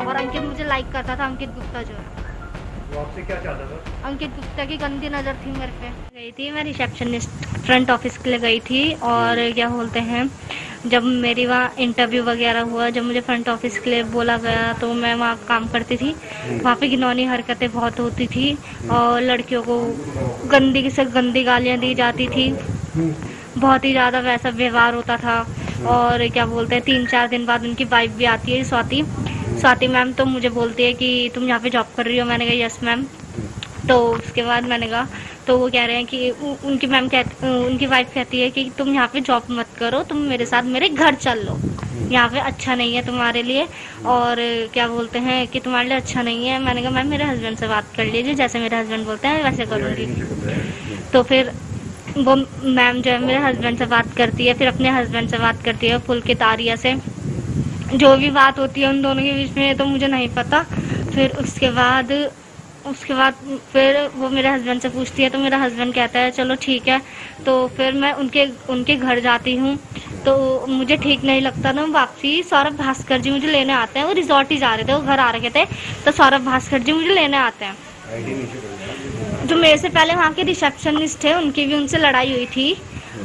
और अंकित मुझे लाइक करता था, अंकित गुप्ता जो है। वो आपसे क्या चाहता था? अंकित गुप्ता की गंदी नज़र थी मेरे पे। गई थी मैं रिसेप्शनिस्ट फ्रंट ऑफिस के लिए गई थी, और क्या बोलते हैं, जब मेरी वहाँ इंटरव्यू वगैरह हुआ, जब मुझे फ्रंट ऑफिस के लिए बोला गया तो मैं वहाँ काम करती थी। वहाँ पे घिनौनी हरकतें बहुत होती थी और लड़कियों को गंदी से गंदी गालियाँ दी जाती थी, बहुत ही ज़्यादा वैसा व्यवहार होता था। और क्या बोलते हैं, 3-4 दिन बाद उनकी वाइफ भी आती है, स्वाति मैम, तो मुझे बोलती है कि तुम यहाँ पे जॉब कर रही हो। मैंने कहा यस मैम। तो उसके बाद मैंने कहा, तो वो कह रहे हैं कि उनकी वाइफ कहती है कि तुम यहाँ पे जॉब मत करो, तुम मेरे साथ मेरे घर चल लो, यहाँ पे अच्छा नहीं है तुम्हारे लिए, और क्या बोलते हैं कि तुम्हारे लिए अच्छा नहीं है। मैंने कहा मैम मेरे हस्बैंड से बात कर लीजिए, जैसे मेरे हस्बैंड बोलते हैं वैसे करूँगी। तो फिर वो मैम जो है मेरे हस्बैंड से बात करती है, फिर अपने हस्बैंड से बात करती है, पुलकित आर्या से। जो भी बात होती है उन दोनों के बीच में तो मुझे नहीं पता। फिर उसके बाद फिर वो मेरे हस्बैंड से पूछती है, तो मेरा हस्बैंड कहता है चलो ठीक है। तो फिर मैं उनके घर जाती हूँ, तो मुझे ठीक नहीं लगता ना। वापसी सौरभ भास्कर जी मुझे लेने आते हैं, वो रिजॉर्ट ही जा रहे थे, वो घर आ रखे थे, तो सौरभ भास्कर जी मुझे लेने आते हैं। जो मेरे से पहले वहाँ के रिसेप्शनिस्ट थे, उनकी भी उनसे लड़ाई हुई थी,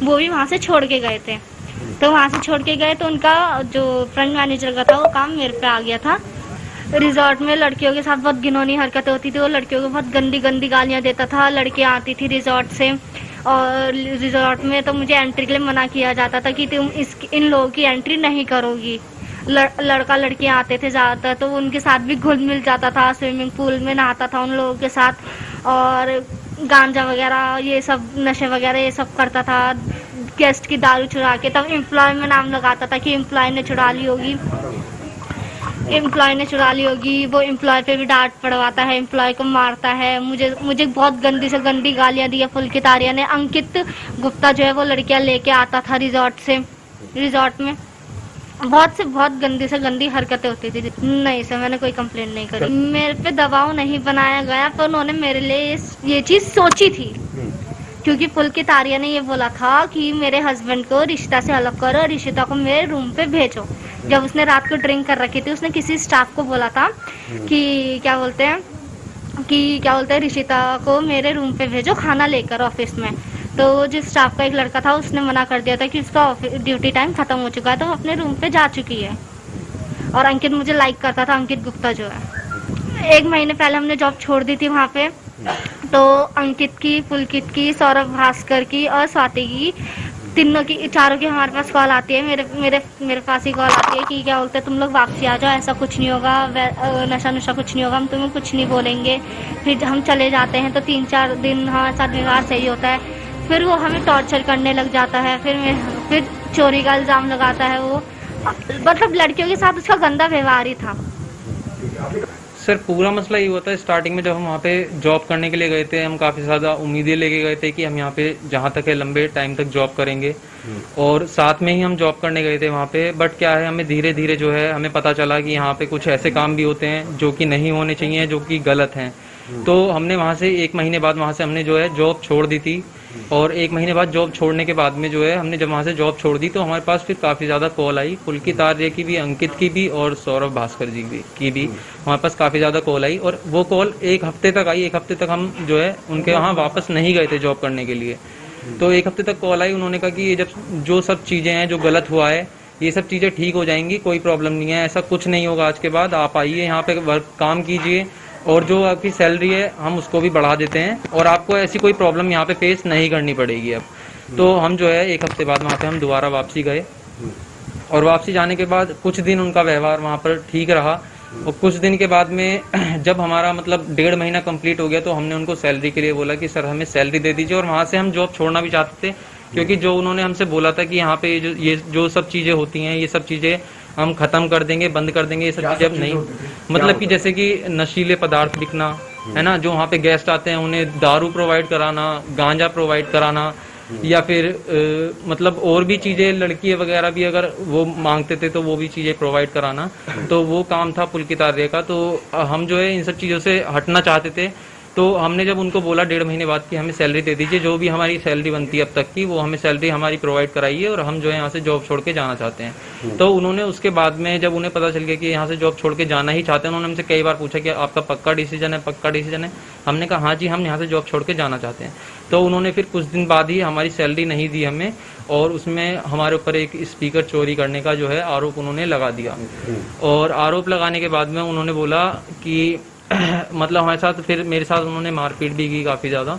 वो भी वहाँ से छोड़ के गए थे। तो वहाँ से छोड़ के गए तो उनका जो फ्रंट मैनेजर का था वो काम मेरे पे आ गया था। रिजॉर्ट में लड़कियों के साथ बहुत घिनौनी हरकतें होती थी, वो लड़कियों को बहुत गंदी गंदी गालियाँ देता था। लड़कियाँ आती थी रिजॉर्ट से, और रिजॉर्ट में तो मुझे एंट्री के लिए मना किया जाता था कि तुम इन लोगों की एंट्री नहीं करोगी। लड़का लड़कियाँ आते थे ज़्यादातर, तो उनके साथ भी घुल मिल जाता था, स्विमिंग पूल में नहाता था उन लोगों के साथ, और गांजा वगैरह ये सब नशे वगैरह ये सब करता था। गेस्ट की दारू चुरा के, तब एम्प्लॉय में नाम लगाता था कि एम्प्लॉय ने चुरा ली होगी, वो एम्प्लॉय पे भी डांट पड़वाता है, एम्प्लॉय को मारता है। मुझे बहुत गंदी से गंदी गालियां दी है पुलकित आर्या ने। अंकित गुप्ता जो है वो लड़कियां लेके आता था रिजॉर्ट में बहुत गंदी से गंदी हरकतें होती थी। नहीं सर, मैंने कोई कंप्लेंट नहीं करी, मेरे पे दबाव नहीं बनाया गया, पर उन्होंने मेरे लिए ये चीज़ सोची थी, क्योंकि पुलकित आर्या ने ये बोला था कि मेरे हस्बैंड को रिश्ता से अलग करो और रिशिता को मेरे रूम पे भेजो। जब उसने रात को ड्रिंक कर रखी थी, उसने किसी स्टाफ को बोला था कि क्या बोलते हैं रिशिता को मेरे रूम पे भेजो खाना लेकर ऑफिस में। तो जिस स्टाफ का एक लड़का था उसने मना कर दिया था कि उसका ड्यूटी टाइम खत्म हो चुका है, तो वो अपने रूम पे जा चुकी है। और अंकित मुझे लाइक करता था, अंकित गुप्ता जो है। 1 महीने पहले हमने जॉब छोड़ दी थी वहाँ पे, तो अंकित की, पुलकित की, सौरभ भास्कर की और स्वाति की, चारों की हमारे पास कॉल आती है, मेरे पास ही कॉल आती है कि क्या बोलते हैं तुम लोग वापसी आ जाओ, ऐसा कुछ नहीं होगा, नशा नुशा कुछ नहीं होगा, हम तुम्हें कुछ नहीं बोलेंगे। फिर हम चले जाते हैं तो 3-4 दिन हमारे साथ व्यवहार सही होता है, फिर वो हमें टॉर्चर करने लग जाता है, फिर चोरी का इल्ज़ाम लगाता है वो। मतलब लड़कियों के साथ उसका गंदा व्यवहार ही था। सर पूरा मसला ये हुआ था स्टार्टिंग में, जब हम वहाँ पे जॉब करने के लिए गए थे, हम काफ़ी ज़्यादा उम्मीदें लेके गए थे कि हम यहाँ पे जहाँ तक है लंबे टाइम तक जॉब करेंगे, और साथ में ही हम जॉब करने गए थे वहाँ पे। बट क्या है, हमें धीरे धीरे जो है हमें पता चला कि यहाँ पे कुछ ऐसे काम भी होते हैं जो कि नहीं होने चाहिए, जो कि गलत हैं। तो हमने वहाँ से 1 महीने बाद वहाँ से हमने जो है जॉब छोड़ दी थी, और 1 महीने बाद जॉब छोड़ने के बाद में जो है हमने जब वहाँ से जॉब छोड़ दी तो हमारे पास फिर काफ़ी ज़्यादा कॉल आई, पुलकित आर्या की भी, अंकित की भी और सौरभ भास्कर जी की भी हमारे पास काफ़ी ज़्यादा कॉल आई। और वो कॉल 1 हफ्ते तक आई। 1 हफ्ते तक हम जो है उनके वहाँ वापस नहीं गए थे जॉब करने के लिए। तो 1 हफ्ते तक कॉल आई, उन्होंने कहा कि ये जो सब चीज़ें हैं जो गलत हुआ है, ये सब चीज़ें ठीक हो जाएंगी, कोई प्रॉब्लम नहीं है, ऐसा कुछ नहीं होगा आज के बाद, आप आइए यहाँ पे वर्क काम कीजिए, और जो आपकी सैलरी है हम उसको भी बढ़ा देते हैं, और आपको ऐसी कोई प्रॉब्लम यहाँ पे फेस नहीं करनी पड़ेगी अब। तो हम जो है 1 हफ्ते बाद वहाँ पे हम दोबारा वापसी गए, और वापसी जाने के बाद कुछ दिन उनका व्यवहार वहाँ पर ठीक रहा, और कुछ दिन के बाद में जब हमारा मतलब 1.5 महीना कंप्लीट हो गया तो हमने उनको सैलरी के लिए बोला कि सर हमें सैलरी दे दीजिए। और वहाँ से हम जॉब छोड़ना भी चाहते थे, क्योंकि जो उन्होंने हमसे बोला था कि यहाँ पे ये जो सब चीज़ें होती हैं, ये सब चीज़ें हम ख़त्म कर देंगे, बंद कर देंगे, ये सब चीज़ें अब नहीं। मतलब कि जैसे कि नशीले पदार्थ बिकना है ना, जो वहाँ पे गेस्ट आते हैं उन्हें दारू प्रोवाइड कराना, गांजा प्रोवाइड कराना, या फिर मतलब और भी चीज़ें, लड़की वगैरह भी अगर वो मांगते थे तो वो भी चीज़ें प्रोवाइड कराना, तो वो काम था पुलकित आर्या का। तो हम जो है इन सब चीज़ों से हटना चाहते थे, तो हमने जब उनको बोला 1.5 महीने बाद कि हमें सैलरी दे दीजिए, जो भी हमारी सैलरी बनती है अब तक की वो हमें सैलरी हमारी प्रोवाइड कराइए और हम जो है यहाँ से जॉब छोड़ के जाना चाहते हैं। तो उन्होंने उसके बाद में जब उन्हें पता चल गया कि यहाँ से जॉब छोड़ के जाना ही चाहते हैं, उन्होंने हमसे कई बार पूछा कि आपका पक्का डिसीजन है, पक्का डिसीजन है। हमने कहा हाँ जी, हम यहाँ से जॉब छोड़ के जाना चाहते हैं। तो उन्होंने फिर कुछ दिन बाद ही हमारी सैलरी नहीं दी हमें, और उसमें हमारे ऊपर एक स्पीकर चोरी करने का जो है आरोप उन्होंने लगा दिया। और आरोप लगाने के बाद में उन्होंने बोला कि मतलब हमारे साथ फिर मेरे साथ उन्होंने मारपीट भी की काफ़ी ज़्यादा।